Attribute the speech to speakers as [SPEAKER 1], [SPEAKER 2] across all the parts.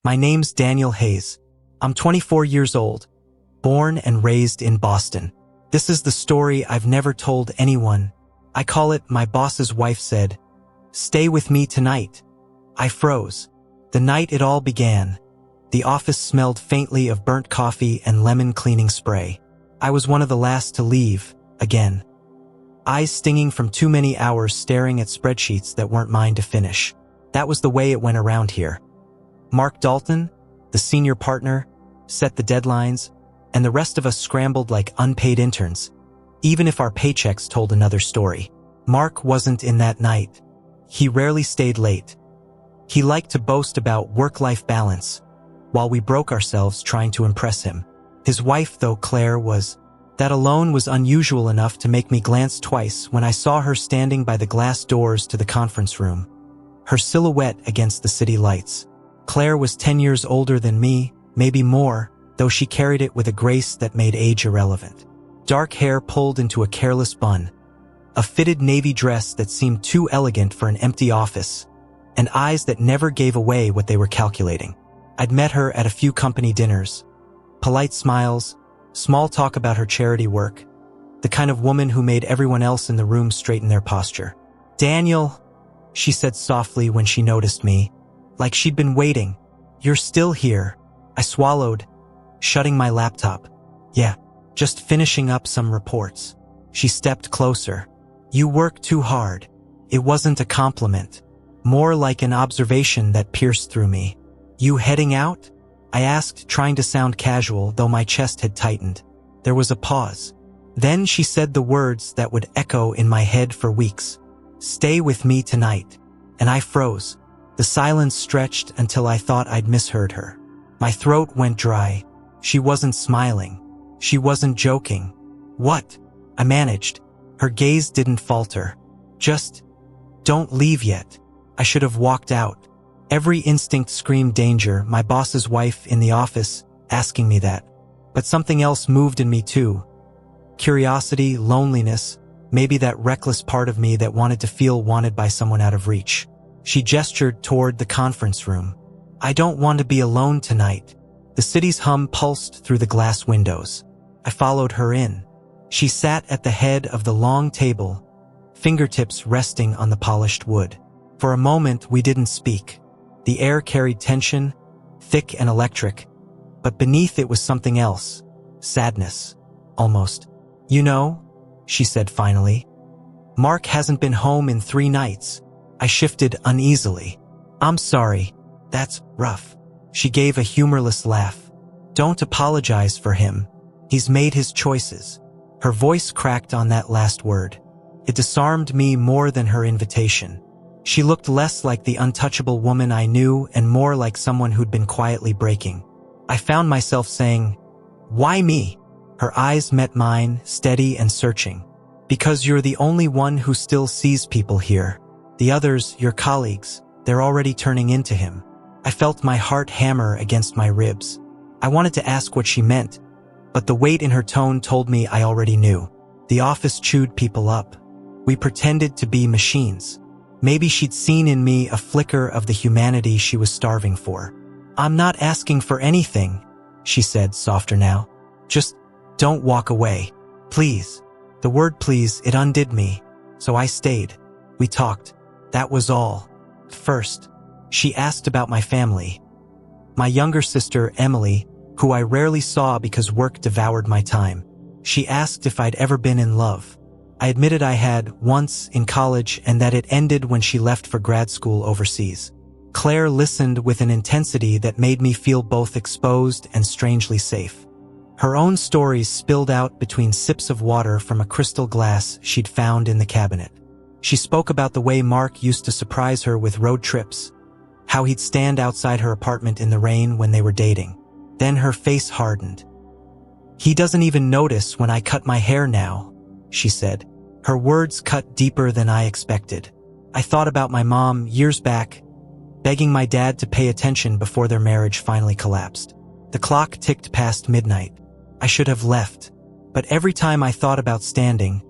[SPEAKER 1] My name's Daniel Hayes. I'm 24 years old, born and raised in Boston. This is the story I've never told anyone. I call it My Boss's Wife Said, Stay with me tonight. I froze. The night it all began. The office smelled faintly of burnt coffee and lemon cleaning spray. I was one of the last to leave, again. Eyes stinging from too many hours staring at spreadsheets that weren't mine to finish. That was the way it went around here. Mark Dalton, the senior partner, set the deadlines, and the rest of us scrambled like unpaid interns, even if our paychecks told another story. Mark wasn't in that night. He rarely stayed late. He liked to boast about work-life balance, while we broke ourselves trying to impress him. His wife, though, Claire, was. That alone was unusual enough to make me glance twice when I saw her standing by the glass doors to the conference room, her silhouette against the city lights. Claire was 10 years older than me, maybe more, though she carried it with a grace that made age irrelevant. Dark hair pulled into a careless bun, a fitted navy dress that seemed too elegant for an empty office, and eyes that never gave away what they were calculating. I'd met her at a few company dinners. Polite smiles, small talk about her charity work, the kind of woman who made everyone else in the room straighten their posture. "Daniel," she said softly when she noticed me, like she'd been waiting. "You're still here." I swallowed, shutting my laptop. "Yeah, just finishing up some reports." She stepped closer. "You work too hard." It wasn't a compliment, more like an observation that pierced through me. "You heading out?" I asked, trying to sound casual, though my chest had tightened. There was a pause. Then she said the words that would echo in my head for weeks. "Stay with me tonight." And I froze. The silence stretched until I thought I'd misheard her. My throat went dry. She wasn't smiling. She wasn't joking. "What?" I managed. Her gaze didn't falter. "Just, don't leave yet." I should have walked out. Every instinct screamed danger, my boss's wife in the office asking me that. But something else moved in me too. Curiosity, loneliness, maybe that reckless part of me that wanted to feel wanted by someone out of reach. She gestured toward the conference room. "I don't want to be alone tonight." The city's hum pulsed through the glass windows. I followed her in. She sat at the head of the long table, fingertips resting on the polished wood. For a moment, we didn't speak. The air carried tension, thick and electric, but beneath it was something else. Sadness, almost. "You know," she said finally, "Mark hasn't been home in 3 nights. I shifted uneasily. "I'm sorry. That's rough." She gave a humorless laugh. "Don't apologize for him. He's made his choices." Her voice cracked on that last word. It disarmed me more than her invitation. She looked less like the untouchable woman I knew and more like someone who'd been quietly breaking. I found myself saying, "Why me?" Her eyes met mine, steady and searching. "Because you're the only one who still sees people here. The others, your colleagues, they're already turning into him." I felt my heart hammer against my ribs. I wanted to ask what she meant, but the weight in her tone told me I already knew. The office chewed people up. We pretended to be machines. Maybe she'd seen in me a flicker of the humanity she was starving for. "I'm not asking for anything," she said, softer now. "Just don't walk away. Please." The word please, it undid me, so I stayed. We talked. That was all. First, she asked about my family. My younger sister, Emily, who I rarely saw because work devoured my time. She asked if I'd ever been in love. I admitted I had, once, in college, and that it ended when she left for grad school overseas. Claire listened with an intensity that made me feel both exposed and strangely safe. Her own stories spilled out between sips of water from a crystal glass she'd found in the cabinet. She spoke about the way Mark used to surprise her with road trips, how he'd stand outside her apartment in the rain when they were dating. Then her face hardened. "He doesn't even notice when I cut my hair now," she said. Her words cut deeper than I expected. I thought about my mom years back, begging my dad to pay attention before their marriage finally collapsed. The clock ticked past midnight. I should have left, but every time I thought about standing,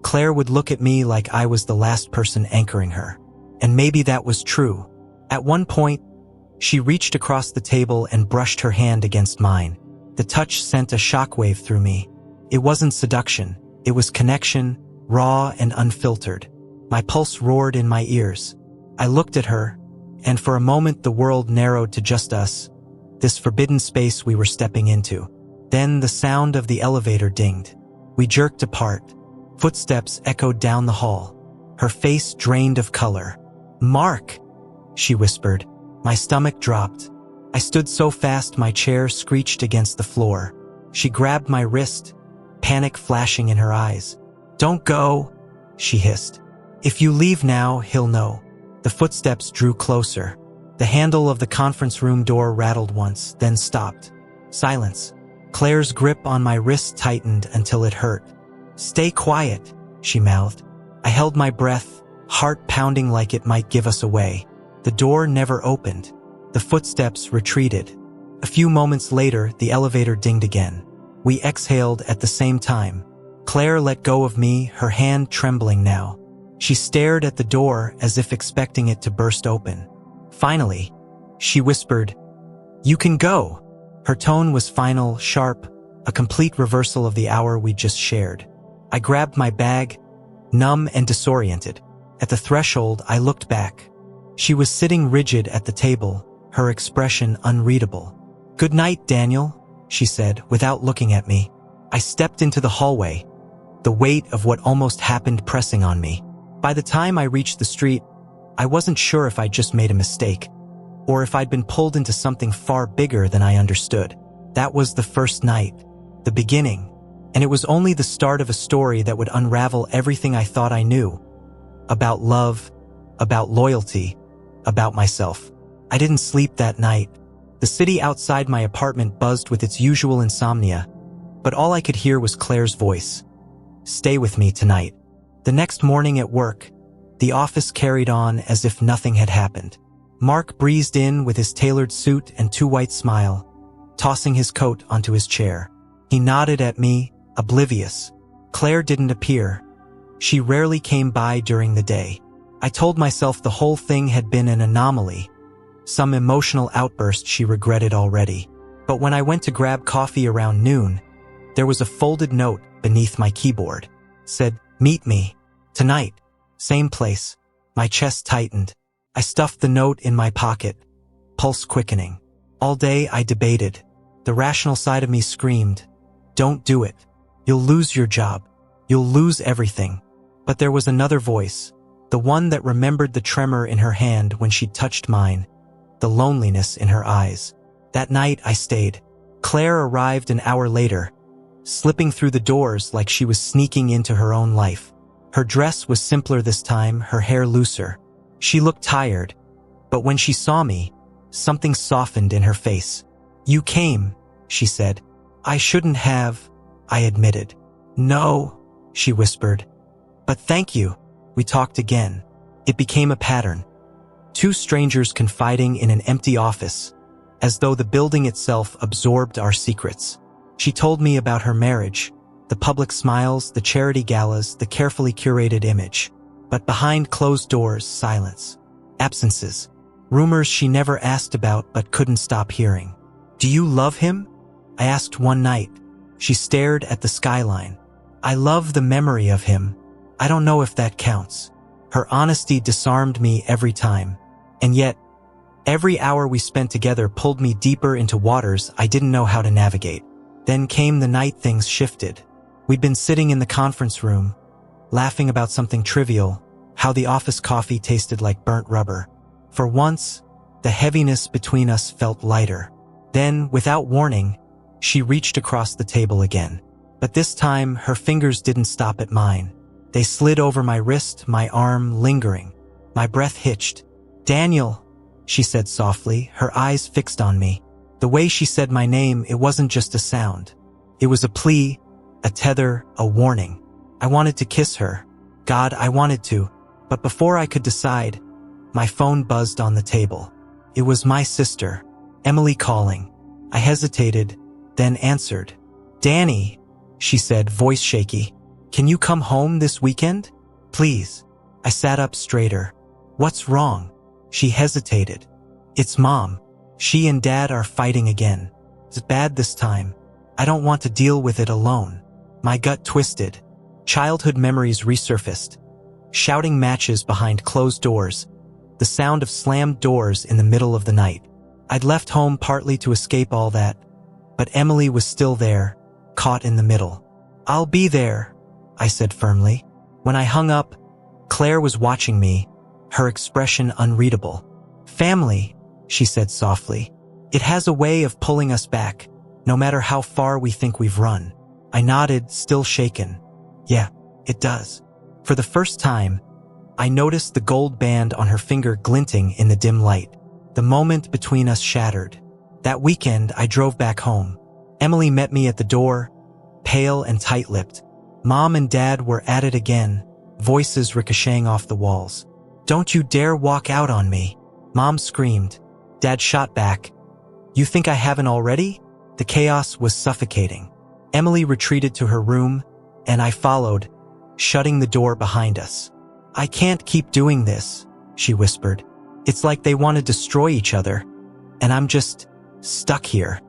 [SPEAKER 1] Claire would look at me like I was the last person anchoring her. And maybe that was true. At one point, She reached across the table and brushed her hand against mine. The touch sent a shockwave through me. It wasn't seduction. It was connection, raw and unfiltered. My pulse roared in my ears. I looked at her, and for a moment the world narrowed to just us, this forbidden space we were stepping into. Then the sound of the elevator dinged. We jerked apart. Footsteps echoed down the hall. Her face drained of color. "Mark," she whispered. My stomach dropped. I stood so fast my chair screeched against the floor. She grabbed my wrist, panic flashing in her eyes. "Don't go," she hissed. "If you leave now, he'll know." The footsteps drew closer. The handle of the conference room door rattled once, then stopped. Silence. Claire's grip on my wrist tightened until it hurt. "Stay quiet," she mouthed. I held my breath, heart pounding like it might give us away. The door never opened. The footsteps retreated. A few moments later, the elevator dinged again. We exhaled at the same time. Claire let go of me, her hand trembling now. She stared at the door as if expecting it to burst open. Finally, she whispered, "You can go." Her tone was final, sharp, a complete reversal of the hour we'd just shared. I grabbed my bag, numb and disoriented. At the threshold, I looked back. She was sitting rigid at the table, her expression unreadable. "Good night, Daniel," she said, without looking at me. I stepped into the hallway, the weight of what almost happened pressing on me. By the time I reached the street, I wasn't sure if I'd just made a mistake, or if I'd been pulled into something far bigger than I understood. That was the first night, the beginning, and it was only the start of a story that would unravel everything I thought I knew. About love, about loyalty, about myself. I didn't sleep that night. The city outside my apartment buzzed with its usual insomnia, but all I could hear was Claire's voice. "Stay with me tonight." The next morning at work, the office carried on as if nothing had happened. Mark breezed in with his tailored suit and too white smile, tossing his coat onto his chair. He nodded at me, oblivious. Claire didn't appear. She rarely came by during the day. I told myself the whole thing had been an anomaly, some emotional outburst she regretted already. But when I went to grab coffee around noon, there was a folded note beneath my keyboard. Said, "Meet me. Tonight. Same place." My chest tightened. I stuffed the note in my pocket, pulse quickening. All day I debated. The rational side of me screamed, "Don't do it. You'll lose your job. You'll lose everything." But there was another voice, the one that remembered the tremor in her hand when she touched mine, the loneliness in her eyes. That night I stayed. Claire arrived an hour later, slipping through the doors like she was sneaking into her own life. Her dress was simpler this time, her hair looser. She looked tired, but when she saw me, something softened in her face. "You came," she said. "I shouldn't have," I admitted. "No," she whispered. "But thank you." We talked again. It became a pattern. Two strangers confiding in an empty office, as though the building itself absorbed our secrets. She told me about her marriage, the public smiles, the charity galas, the carefully curated image. But behind closed doors, silence. Absences. Rumors she never asked about but couldn't stop hearing. "Do you love him?" I asked one night. She stared at the skyline. "I love the memory of him. I don't know if that counts." Her honesty disarmed me every time. And yet, every hour we spent together pulled me deeper into waters I didn't know how to navigate. Then came the night things shifted. We'd been sitting in the conference room, laughing about something trivial, how the office coffee tasted like burnt rubber. For once, the heaviness between us felt lighter. Then, without warning, she reached across the table again. But this time, her fingers didn't stop at mine. They slid over my wrist, my arm lingering. My breath hitched. "Daniel," she said softly, her eyes fixed on me. The way she said my name, it wasn't just a sound. It was a plea, a tether, a warning. I wanted to kiss her. God, I wanted to. But before I could decide, my phone buzzed on the table. It was my sister, Emily, calling. I hesitated, then answered. "Danny," she said, voice shaky. "Can you come home this weekend? Please." I sat up straighter. "What's wrong?" She hesitated. "It's Mom." She and Dad are fighting again. It's bad this time. I don't want to deal with it alone. My gut twisted. Childhood memories resurfaced. Shouting matches behind closed doors. The sound of slammed doors in the middle of the night. I'd left home partly to escape all that, but Emily was still there, caught in the middle. "I'll be there," I said firmly. When I hung up, Claire was watching me, her expression unreadable. "Family," she said softly. "It has a way of pulling us back, no matter how far we think we've run." I nodded, still shaken. "Yeah, it does." For the first time, I noticed the gold band on her finger glinting in the dim light. The moment between us shattered. That weekend, I drove back home. Emily met me at the door, pale and tight-lipped. Mom and Dad were at it again, voices ricocheting off the walls. "Don't you dare walk out on me," Mom screamed. Dad shot back. "You think I haven't already?" The chaos was suffocating. Emily retreated to her room, and I followed, shutting the door behind us. "I can't keep doing this," she whispered. "It's like they want to destroy each other, and I'm just stuck here."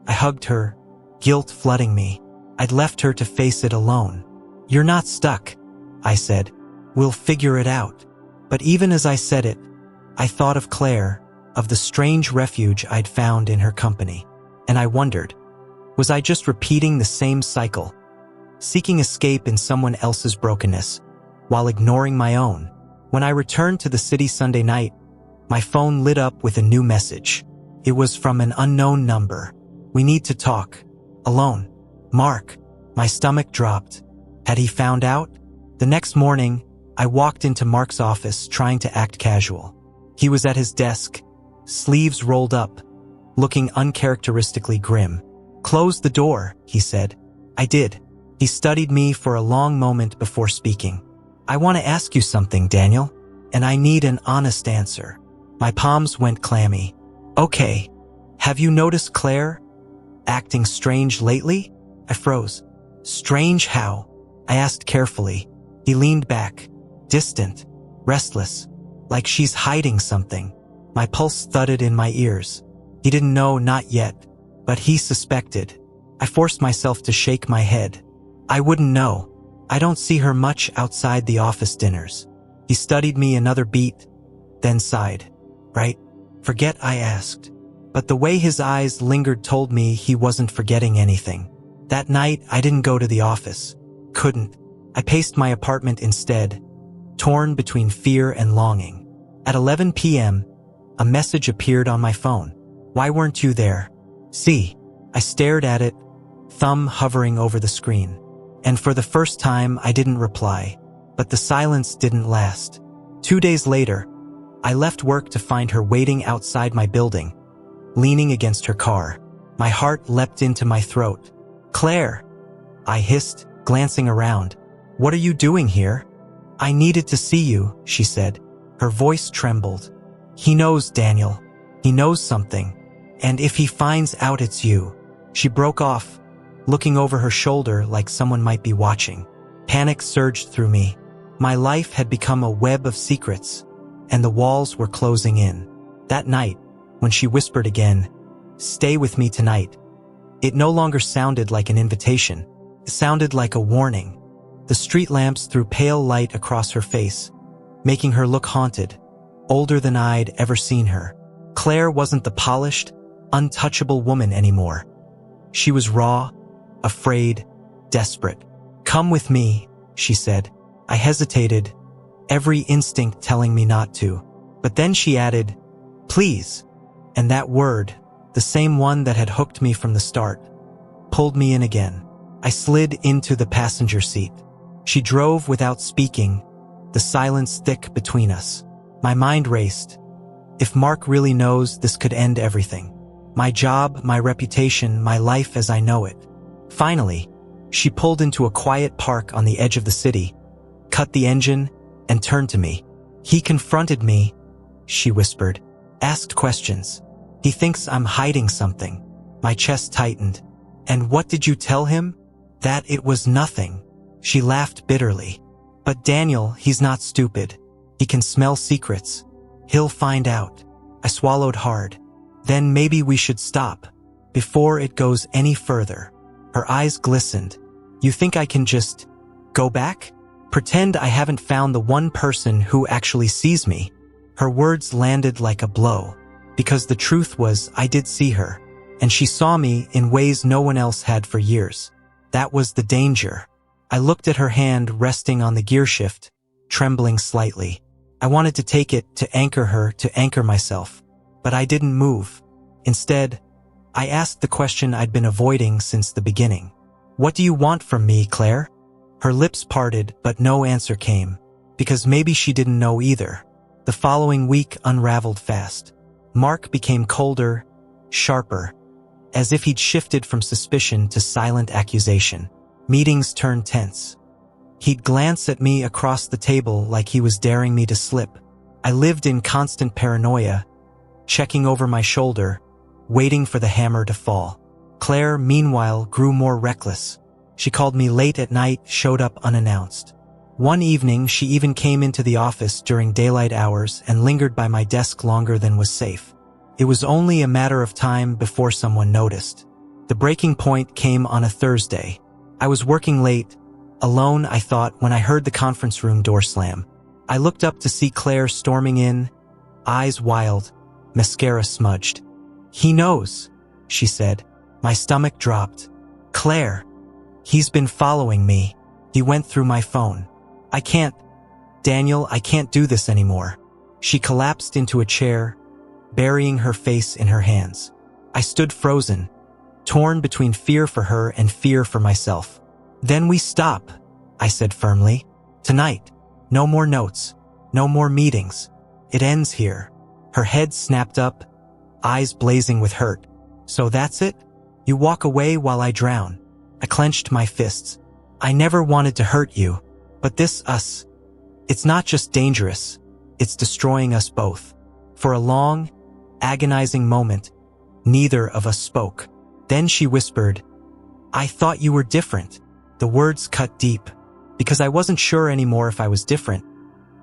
[SPEAKER 1] I hugged her, guilt flooding me. I'd left her to face it alone. "You're not stuck," I said. "We'll figure it out." But even as I said it, I thought of Claire, of the strange refuge I'd found in her company. And I wondered, was I just repeating the same cycle, seeking escape in someone else's brokenness, while ignoring my own? When I returned to the city Sunday night, my phone lit up with a new message. It was from an unknown number. "We need to talk. Alone. Mark." My stomach dropped. Had he found out? The next morning, I walked into Mark's office trying to act casual. He was at his desk, sleeves rolled up, looking uncharacteristically grim. "Close the door," he said. I did. He studied me for a long moment before speaking. "I want to ask you something, Daniel, and I need an honest answer." My palms went clammy. "Okay. Have you noticed Claire acting strange lately?" I froze. "Strange how?" I asked carefully. He leaned back, distant, restless, like she's hiding something. My pulse thudded in my ears. He didn't know, not yet, but he suspected. I forced myself to shake my head. "I wouldn't know. I don't see her much outside the office dinners." He studied me another beat, then sighed. "Right? Forget I asked." But the way his eyes lingered told me he wasn't forgetting anything. That night, I didn't go to the office. Couldn't. I paced my apartment instead, torn between fear and longing. At 11 p.m., a message appeared on my phone. "Why weren't you there?" "See." I stared at it, thumb hovering over the screen. And for the first time, I didn't reply. But the silence didn't last. 2 days later, I left work to find her waiting outside my building, leaning against her car. My heart leapt into my throat. "Claire," I hissed, glancing around. "What are you doing here?" "I needed to see you," she said. Her voice trembled. "He knows, Daniel. He knows something. And if he finds out it's you." She broke off, looking over her shoulder like someone might be watching. Panic surged through me. My life had become a web of secrets, and the walls were closing in. That night, when she whispered again, "Stay with me tonight," it no longer sounded like an invitation. It sounded like a warning. The street lamps threw pale light across her face, making her look haunted, older than I'd ever seen her. Claire wasn't the polished, untouchable woman anymore. She was raw, afraid, desperate. "Come with me," she said. I hesitated, every instinct telling me not to. But then she added, "Please." And that word, the same one that had hooked me from the start, pulled me in again. I slid into the passenger seat. She drove without speaking, the silence thick between us. My mind raced. If Mark really knows, this could end everything. My job, my reputation, my life as I know it. Finally, she pulled into a quiet park on the edge of the city, cut the engine, and turned to me. "He confronted me," she whispered, "asked questions. He thinks I'm hiding something." My chest tightened. "And what did you tell him?" "That it was nothing." She laughed bitterly. "But Daniel, he's not stupid. He can smell secrets. He'll find out." I swallowed hard. Then maybe we should stop before it goes any further. Her eyes glistened. You think I can just go back? Pretend I haven't found the one person who actually sees me? Her words landed like a blow, because the truth was I did see her, and she saw me in ways no one else had for years. That was the danger. I looked at her hand resting on the gear shift, trembling slightly. I wanted to take it to anchor her, to anchor myself, but I didn't move. Instead, I asked the question I'd been avoiding since the beginning. What do you want from me, Claire? Her lips parted, but no answer came, because maybe she didn't know either. The following week unraveled fast. Mark became colder, sharper, as if he'd shifted from suspicion to silent accusation. Meetings turned tense. He'd glance at me across the table like he was daring me to slip. I lived in constant paranoia, checking over my shoulder, waiting for the hammer to fall. Claire, meanwhile, grew more reckless. She called me late at night, showed up unannounced. One evening, she even came into the office during daylight hours and lingered by my desk longer than was safe. It was only a matter of time before someone noticed. The breaking point came on a Thursday. I was working late, alone, I thought, when I heard the conference room door slam. I looked up to see Claire storming in, eyes wild, mascara smudged. He knows, she said. My stomach dropped. Claire. He's been following me. He went through my phone. I can't do this anymore. She collapsed into a chair, burying her face in her hands. I stood frozen, torn between fear for her and fear for myself. Then we stop, I said firmly. Tonight. No more notes. No more meetings. It ends here. Her head snapped up, eyes blazing with hurt. So that's it? You walk away while I drown. I clenched my fists. I never wanted to hurt you, but us. It's not just dangerous, it's destroying us both. For a long, agonizing moment, neither of us spoke. Then she whispered, I thought you were different. The words cut deep, because I wasn't sure anymore if I was different,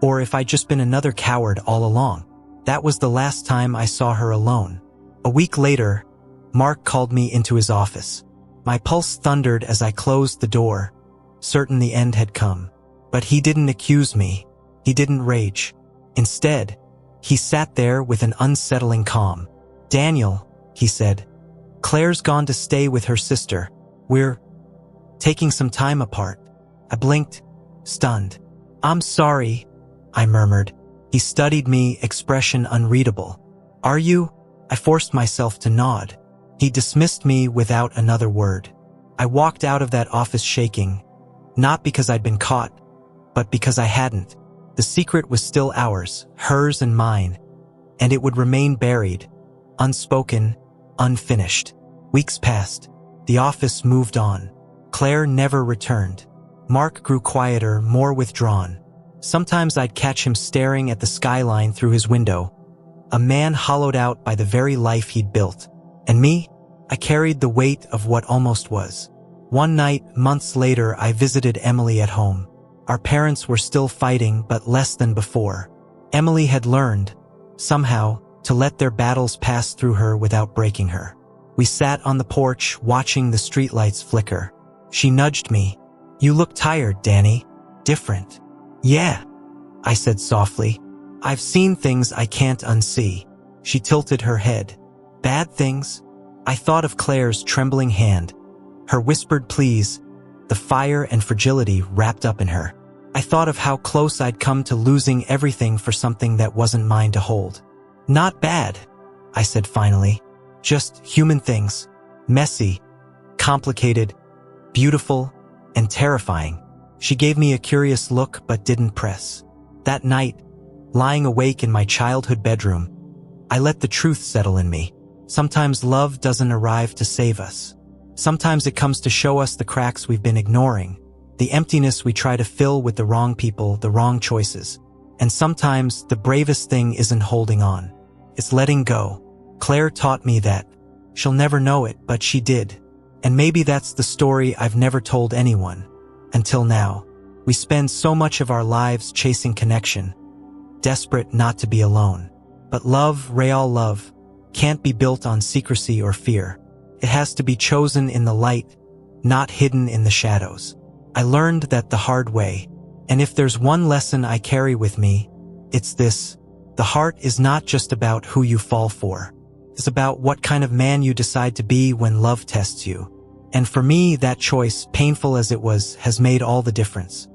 [SPEAKER 1] or if I'd just been another coward all along. That was the last time I saw her alone. A week later, Mark called me into his office. My pulse thundered as I closed the door, certain the end had come. But he didn't accuse me. He didn't rage. Instead, he sat there with an unsettling calm. Daniel, he said, Claire's gone to stay with her sister. We're taking some time apart. I blinked, stunned. I'm sorry, I murmured. He studied me, expression unreadable. Are you? I forced myself to nod. He dismissed me without another word. I walked out of that office shaking, not because I'd been caught, but because I hadn't. The secret was still ours, hers and mine, and it would remain buried, unspoken, unfinished. Weeks passed. The office moved on. Claire never returned. Mark grew quieter, more withdrawn. Sometimes I'd catch him staring at the skyline through his window, a man hollowed out by the very life he'd built. And me? I carried the weight of what almost was. One night, months later, I visited Emily at home. Our parents were still fighting, but less than before. Emily had learned, somehow, to let their battles pass through her without breaking her. We sat on the porch, watching the streetlights flicker. She nudged me. You look tired, Danny. Different. Yeah, I said softly. I've seen things I can't unsee. She tilted her head. Bad things? I thought of Claire's trembling hand, her whispered pleas, the fire and fragility wrapped up in her. I thought of how close I'd come to losing everything for something that wasn't mine to hold. Not bad, I said finally. Just human things. Messy, complicated, beautiful, and terrifying. She gave me a curious look but didn't press. That night, lying awake in my childhood bedroom, I let the truth settle in me. Sometimes love doesn't arrive to save us. Sometimes it comes to show us the cracks we've been ignoring, the emptiness we try to fill with the wrong people, the wrong choices. And sometimes the bravest thing isn't holding on. It's letting go. Claire taught me that. She'll never know it, but she did. And maybe that's the story I've never told anyone. Until now. We spend so much of our lives chasing connection, desperate not to be alone. But love, real love, can't be built on secrecy or fear. It has to be chosen in the light, not hidden in the shadows. I learned that the hard way, and if there's one lesson I carry with me, it's this: the heart is not just about who you fall for. It's about what kind of man you decide to be when love tests you. And for me, that choice, painful as it was, has made all the difference.